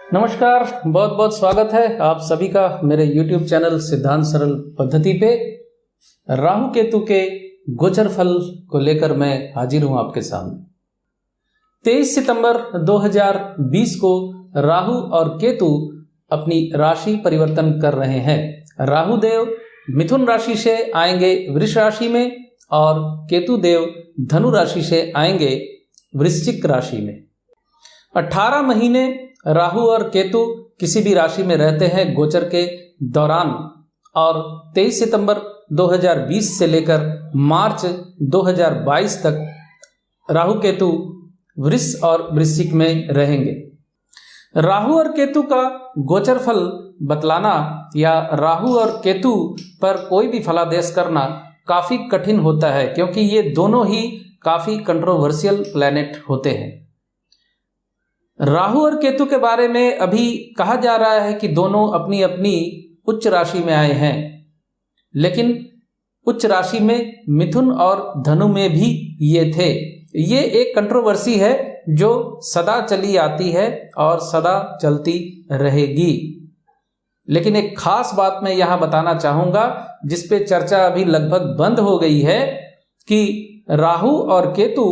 नमस्कार, बहुत बहुत स्वागत है आप सभी का मेरे YouTube चैनल सिद्धांत सरल पद्धति पे। राहु केतु के गोचर फल को लेकर मैं हाजिर हूं आपके सामने। 23 सितंबर 2020 को राहु और केतु अपनी राशि परिवर्तन कर रहे हैं। राहु देव मिथुन राशि से आएंगे वृष राशि में और केतु देव धनु राशि से आएंगे वृश्चिक राशि में। 18 महीने राहु और केतु किसी भी राशि में रहते हैं गोचर के दौरान और 23 सितंबर 2020 से लेकर मार्च 2022 तक राहु केतु वृष और वृश्चिक में रहेंगे। राहु और केतु का गोचर फल बतलाना या राहु और केतु पर कोई भी फलादेश करना काफ़ी कठिन होता है, क्योंकि ये दोनों ही काफ़ी कंट्रोवर्शियल प्लैनेट होते हैं। राहु और केतु के बारे में अभी कहा जा रहा है कि दोनों अपनी अपनी उच्च राशि में आए हैं, लेकिन उच्च राशि में मिथुन और धनु में भी ये थे। ये एक कंट्रोवर्सी है जो सदा चली आती है और सदा चलती रहेगी। लेकिन एक खास बात मैं यहाँ बताना चाहूँगा जिस पे चर्चा अभी लगभग बंद हो गई है कि राहु और केतु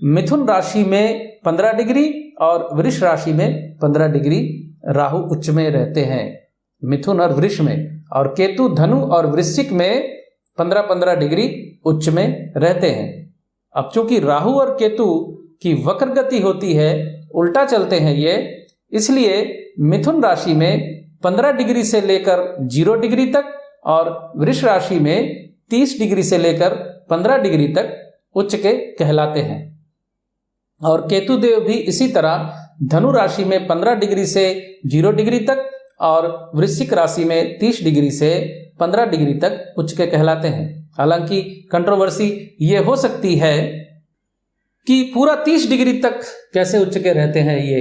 मिथुन राशि में 15 डिग्री और वृष राशि में 15 डिग्री राहु उच्च में रहते हैं, मिथुन और वृष में, और केतु धनु और वृश्चिक में 15-15 डिग्री उच्च में रहते हैं। अब चूंकि राहु और केतु की वक्र गति होती है, उल्टा चलते हैं ये, इसलिए मिथुन राशि में 15 डिग्री से लेकर 0 डिग्री तक और वृष राशि में 30 डिग्री से लेकर 15 डिग्री तक उच्च के कहलाते हैं। और केतु देव भी इसी तरह धनु राशि में 15 डिग्री से 0 डिग्री तक और वृश्चिक राशि में 30 डिग्री से 15 डिग्री तक उच्च के कहलाते हैं। हालांकि कंट्रोवर्सी ये हो सकती है कि पूरा 30 डिग्री तक कैसे उच्च के रहते हैं ये,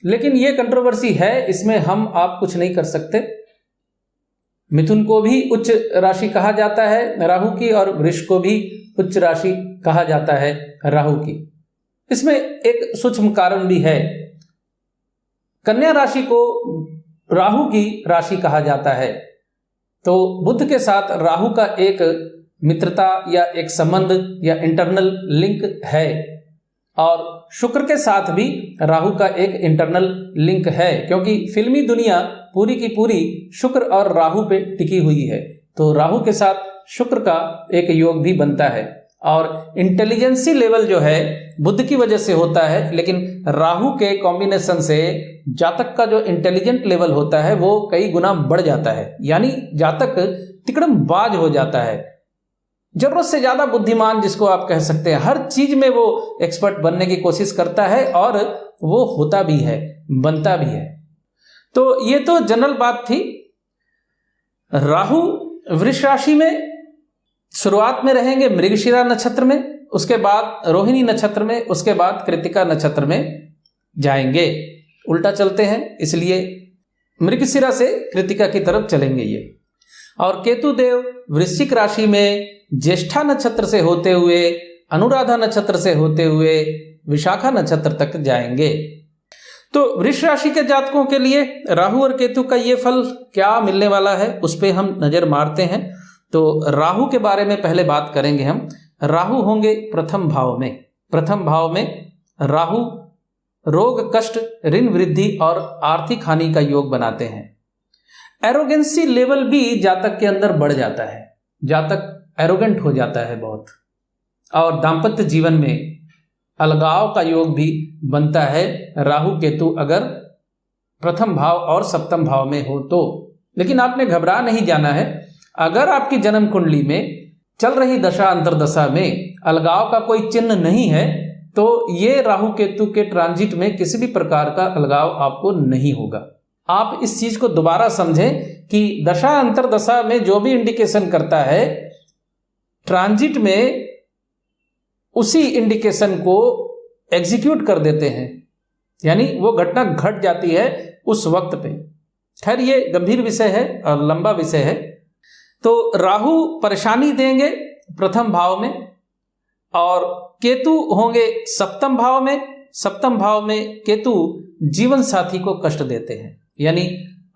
लेकिन ये कंट्रोवर्सी है, इसमें हम आप कुछ नहीं कर सकते। मिथुन को भी उच्च राशि कहा जाता है राहु की, और वृष को भी उच्च राशि कहा जाता है राहु की। इसमें एक सूक्ष्म कारण भी है। कन्या राशि को राहु की राशि कहा जाता है, तो बुध के साथ राहु का एक मित्रता या एक संबंध या इंटरनल लिंक है, और शुक्र के साथ भी राहु का एक इंटरनल लिंक है, क्योंकि फिल्मी दुनिया पूरी की पूरी शुक्र और राहु पे टिकी हुई है। तो राहु के साथ शुक्र का एक योग भी बनता है, और इंटेलिजेंसी लेवल जो है बुध की वजह से होता है, लेकिन राहु के कॉम्बिनेशन से जातक का जो इंटेलिजेंट लेवल होता है वो कई गुना बढ़ जाता है, यानी जातक तिकड़म बाज हो जाता है, जरूरत से ज्यादा बुद्धिमान जिसको आप कह सकते हैं। हर चीज में वो एक्सपर्ट बनने की कोशिश करता है और वो होता भी है, बनता भी है। तो ये तो जनरल बात थी। राहु वृष राशि में शुरुआत में रहेंगे मृगशिरा नक्षत्र में, उसके बाद रोहिणी नक्षत्र में, उसके बाद कृत्तिका नक्षत्र में जाएंगे। उल्टा चलते हैं, इसलिए मृगशिरा से कृत्तिका की तरफ चलेंगे ये। और केतु देव वृश्चिक राशि में ज्येष्ठा नक्षत्र से होते हुए, अनुराधा नक्षत्र से होते हुए विशाखा नक्षत्र तक जाएंगे। तो वृष राशि के जातकों के लिए राहु और केतु का ये फल क्या मिलने वाला है उस पर हम नजर मारते हैं। तो राहु के बारे में पहले बात करेंगे हम। राहु होंगे प्रथम भाव में। प्रथम भाव में राहु रोग, कष्ट, ऋण वृद्धि और आर्थिक हानि का योग बनाते हैं। एरोगेंसी लेवल भी जातक के अंदर बढ़ जाता है, जातक एरोगेंट हो जाता है बहुत, और दाम्पत्य जीवन में अलगाव का योग भी बनता है राहु केतु अगर प्रथम भाव और सप्तम भाव में हो तो। लेकिन आपने घबरा नहीं जाना है। अगर आपकी जन्म कुंडली में चल रही दशा अंतरदशा में अलगाव का कोई चिन्ह नहीं है तो ये राहु केतु के ट्रांजिट में किसी भी प्रकार का अलगाव आपको नहीं होगा। आप इस चीज को दोबारा समझें कि दशा अंतरदशा में जो भी इंडिकेशन करता है, ट्रांजिट में उसी इंडिकेशन को एग्जीक्यूट कर देते हैं, यानी वो घटना घट जाती है उस वक्त पे। खैर ये गंभीर विषय है और लंबा विषय है। तो राहु परेशानी देंगे प्रथम भाव में और केतु होंगे सप्तम भाव में। सप्तम भाव में केतु जीवन साथी को कष्ट देते हैं, यानी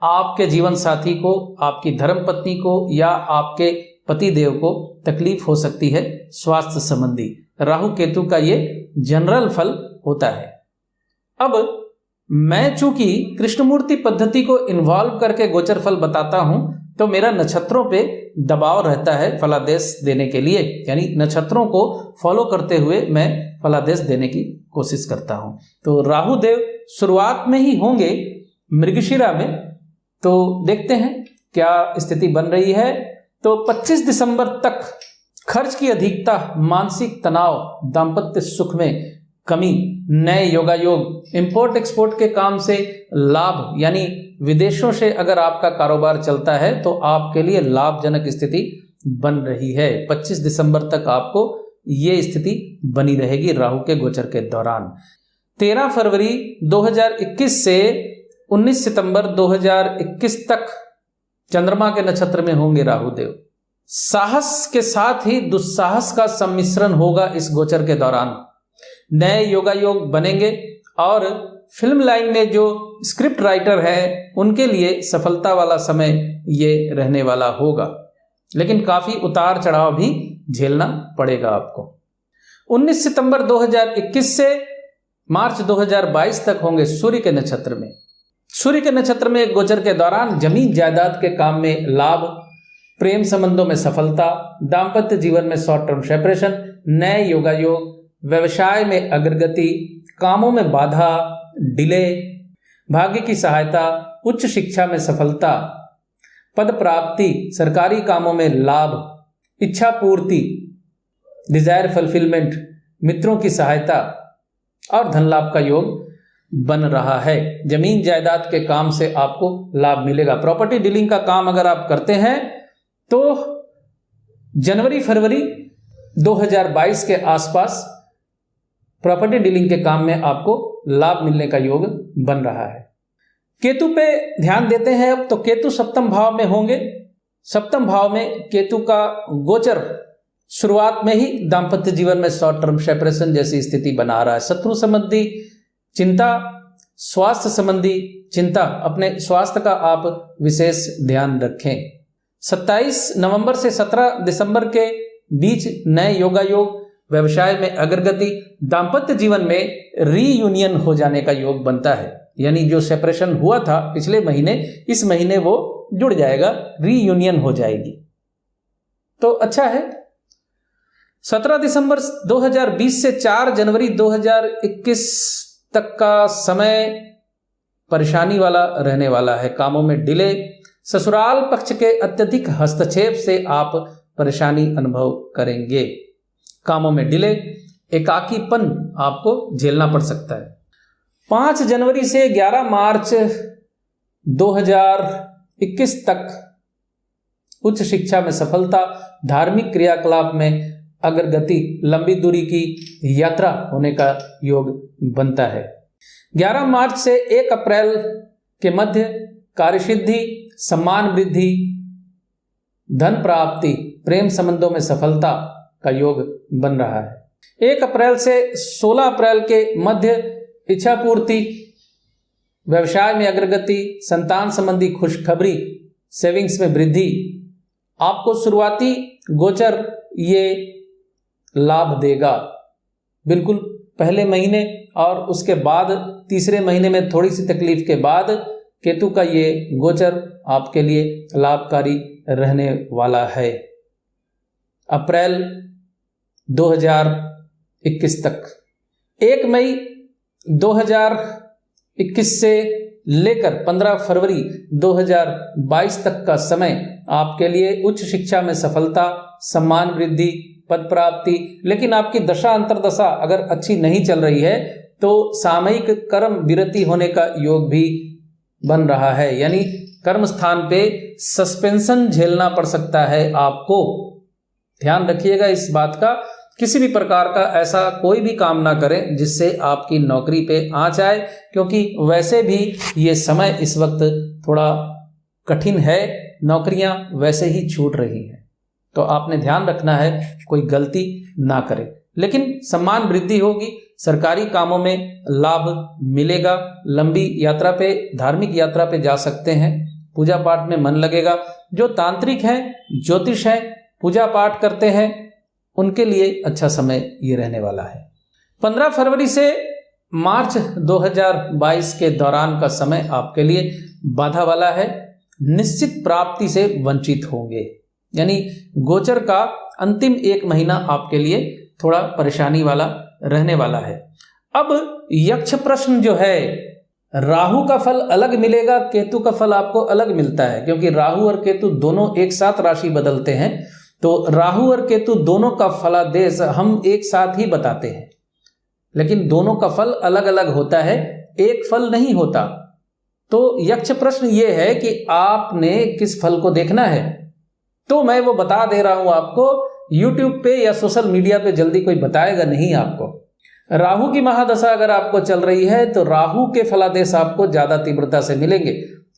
आपके जीवन साथी को, आपकी धर्मपत्नी को या आपके पति देव को तकलीफ हो सकती है स्वास्थ्य संबंधी। राहु केतु का ये जनरल फल होता है। अब मैं चूंकि कृष्णमूर्ति पद्धति को इन्वॉल्व करके गोचर फल बताता हूं, तो मेरा नक्षत्रों पे दबाव रहता है फलादेश देने के लिए, यानी नक्षत्रों को फॉलो करते हुए मैं फलादेश देने की कोशिश करता हूं। तो राहु देव शुरुआत में ही होंगे मृगशिरा में, तो देखते हैं क्या स्थिति बन रही है। तो 25 दिसंबर तक खर्च की अधिकता, मानसिक तनाव, दाम्पत्य सुख में कमी, नए योगायोग, इंपोर्ट एक्सपोर्ट के काम से लाभ, यानी विदेशों से अगर आपका कारोबार चलता है तो आपके लिए लाभजनक स्थिति बन रही है। 25 दिसंबर तक आपको ये स्थिति बनी रहेगी राहु के गोचर के दौरान। 13 फरवरी 2021 से 19 सितंबर 2021 तक चंद्रमा के नक्षत्र में होंगे राहु देव। साहस के साथ ही दुस्साहस का सम्मिश्रण होगा इस गोचर के दौरान। नए योगायोग बनेंगे और फिल्म लाइन में जो स्क्रिप्ट राइटर है उनके लिए सफलता वाला समय ये रहने वाला होगा, लेकिन काफी उतार चढ़ाव भी झेलना पड़ेगा आपको। 19 सितंबर 2021 से मार्च 2022 तक होंगे सूर्य के नक्षत्र में। सूर्य के नक्षत्र में गोचर के दौरान जमीन जायदाद के काम में लाभ, प्रेम संबंधों में सफलता, दाम्पत्य जीवन में शॉर्ट टर्म सेपरेशन, नए योगायोग, व्यवसाय में अग्रगति, कामों में बाधा, डिले, भाग्य की सहायता, उच्च शिक्षा में सफलता, पद प्राप्ति, सरकारी कामों में लाभ, इच्छा पूर्ति, डिजायर फुलफिलमेंट, मित्रों की सहायता और धन लाभ का योग बन रहा है। जमीन जायदाद के काम से आपको लाभ मिलेगा। प्रॉपर्टी डीलिंग का काम अगर आप करते हैं तो जनवरी फरवरी 2022 के आसपास प्रॉपर्टी डीलिंग के काम में आपको लाभ मिलने का योग बन रहा है। केतु पे ध्यान देते हैं अब, तो केतु सप्तम भाव में होंगे। सप्तम भाव में केतु का गोचर शुरुआत में ही दाम्पत्य जीवन में शॉर्ट टर्म सेपरेशन जैसी स्थिति बना रहा है। शत्रु संबंधी चिंता, स्वास्थ्य संबंधी चिंता, अपने स्वास्थ्य का आप विशेष ध्यान रखें। 27 नवंबर से 17 दिसंबर के बीच नए योगायोग, व्यवसाय में अग्रगति, दाम्पत्य जीवन में रीयूनियन हो जाने का योग बनता है, यानी जो सेपरेशन हुआ था पिछले महीने, इस महीने वो जुड़ जाएगा, रीयूनियन हो जाएगी, तो अच्छा है। 17 दिसंबर 2020 से 4 जनवरी 2021 तक का समय परेशानी वाला रहने वाला है। कामों में डिले, ससुराल पक्ष के अत्यधिक हस्तक्षेप से आप परेशानी अनुभव करेंगे। कामों में डिले, एकाकीपन आपको झेलना पड़ सकता है। 5 जनवरी से 11 मार्च 2021 तक उच्च शिक्षा में सफलता, धार्मिक क्रियाकलाप में अग्रगति, लंबी दूरी की यात्रा होने का योग बनता है। 11 मार्च से 1 अप्रैल के मध्य कार्यसिद्धि, सम्मान वृद्धि, धन प्राप्ति, प्रेम संबंधों में सफलता का योग बन रहा है। 1 अप्रैल से 16 अप्रैल के मध्य इच्छा पूर्ति, व्यवसाय में अग्रगति, संतान संबंधी खुशखबरी, सेविंग्स में वृद्धि। आपको शुरुआती गोचर ये लाभ देगा, बिल्कुल पहले महीने और उसके बाद तीसरे महीने में थोड़ी सी तकलीफ के बाद केतु का ये गोचर आपके लिए लाभकारी रहने वाला है। अप्रैल 2021 तक 1 मई 2021 से लेकर 15 फरवरी 2022 तक का समय आपके लिए उच्च शिक्षा में सफलता, सम्मान वृद्धि, पद प्राप्ति। लेकिन आपकी दशा अंतरदशा अगर अच्छी नहीं चल रही है तो सामयिक कर्म विरति होने का योग भी बन रहा है, यानी कर्म स्थान पे सस्पेंशन झेलना पड़ सकता है आपको। ध्यान रखिएगा इस बात का, किसी भी प्रकार का ऐसा कोई भी काम ना करें जिससे आपकी नौकरी पे आंच आए, क्योंकि वैसे भी ये समय इस वक्त थोड़ा कठिन है, नौकरियां वैसे ही छूट रही हैं, तो आपने ध्यान रखना है कोई गलती ना करें। लेकिन सम्मान वृद्धि होगी, सरकारी कामों में लाभ मिलेगा, लंबी यात्रा पे, धार्मिक यात्रा पे जा सकते हैं, पूजा पाठ में मन लगेगा। जो तांत्रिक हैं, ज्योतिष हैं, पूजा पाठ करते हैं, उनके लिए अच्छा समय ये रहने वाला है। 15 फरवरी से मार्च 2022 के दौरान का समय आपके लिए बाधा वाला है, निश्चित प्राप्ति से वंचित होंगे। यानी गोचर का अंतिम 1 महीना आपके लिए थोड़ा परेशानी वाला रहने वाला है। अब यक्ष प्रश्न जो है, राहु का फल अलग मिलेगा, केतु का फल आपको अलग मिलता है, क्योंकि राहु और केतु दोनों एक साथ राशि बदलते हैं, तो राहु और केतु दोनों का फलादेश हम एक साथ ही बताते हैं, लेकिन दोनों का फल अलग अलग होता है, एक फल नहीं होता। तो यक्ष प्रश्न ये है कि आपने किस फल को देखना है, तो मैं वो बता दे रहा हूं आपको। YouTube पे या सोशल मीडिया पे जल्दी कोई बताएगा नहीं आपको। राहु की महादशा अगर आपको चल रही है तो राहु के फलादेश आपको ज्यादा तीव्रता से मिलेंगे।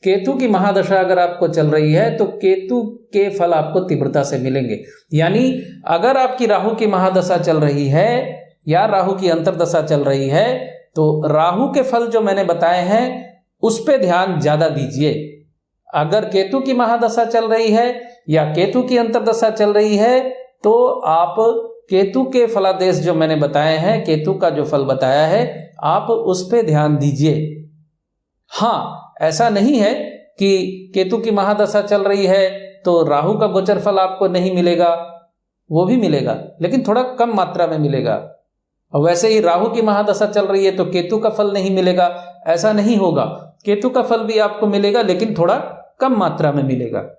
केतु की महादशा अगर आपको चल रही है तो केतु के फल आपको तीव्रता से मिलेंगे। यानी अगर आपकी राहु की महादशा चल रही है या राहु की अंतर्दशा चल रही है तो राहु के फल जो मैंने बताए हैं उस पे ध्यान ज्यादा दीजिए। अगर केतु की महादशा चल रही है या केतु की अंतर्दशा चल रही है तो आप केतु के फलादेश जो मैंने बताए हैं, केतु का जो फल बताया है, आप उस पे ध्यान दीजिए। हाँ, ऐसा नहीं है कि केतु की महादशा चल रही है तो राहु का गोचर फल आपको नहीं मिलेगा, वो भी मिलेगा, लेकिन थोड़ा कम मात्रा में मिलेगा। और वैसे ही राहु की महादशा चल रही है तो केतु का फल नहीं मिलेगा, ऐसा नहीं होगा। केतु का फल भी आपको मिलेगा, लेकिन थोड़ा कम मात्रा में मिलेगा,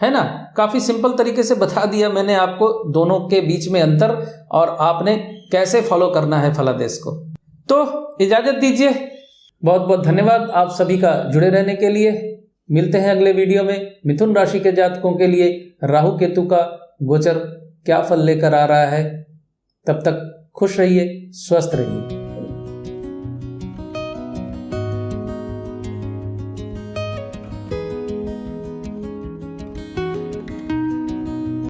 है ना। काफी सिंपल तरीके से बता दिया मैंने आपको दोनों के बीच में अंतर और आपने कैसे फॉलो करना है फलादेश को। तो इजाजत दीजिए, बहुत बहुत धन्यवाद आप सभी का जुड़े रहने के लिए। मिलते हैं अगले वीडियो में। मिथुन राशि के जातकों के लिए राहु केतु का गोचर क्या फल लेकर आ रहा है। तब तक खुश रहिए, स्वस्थ रहिए।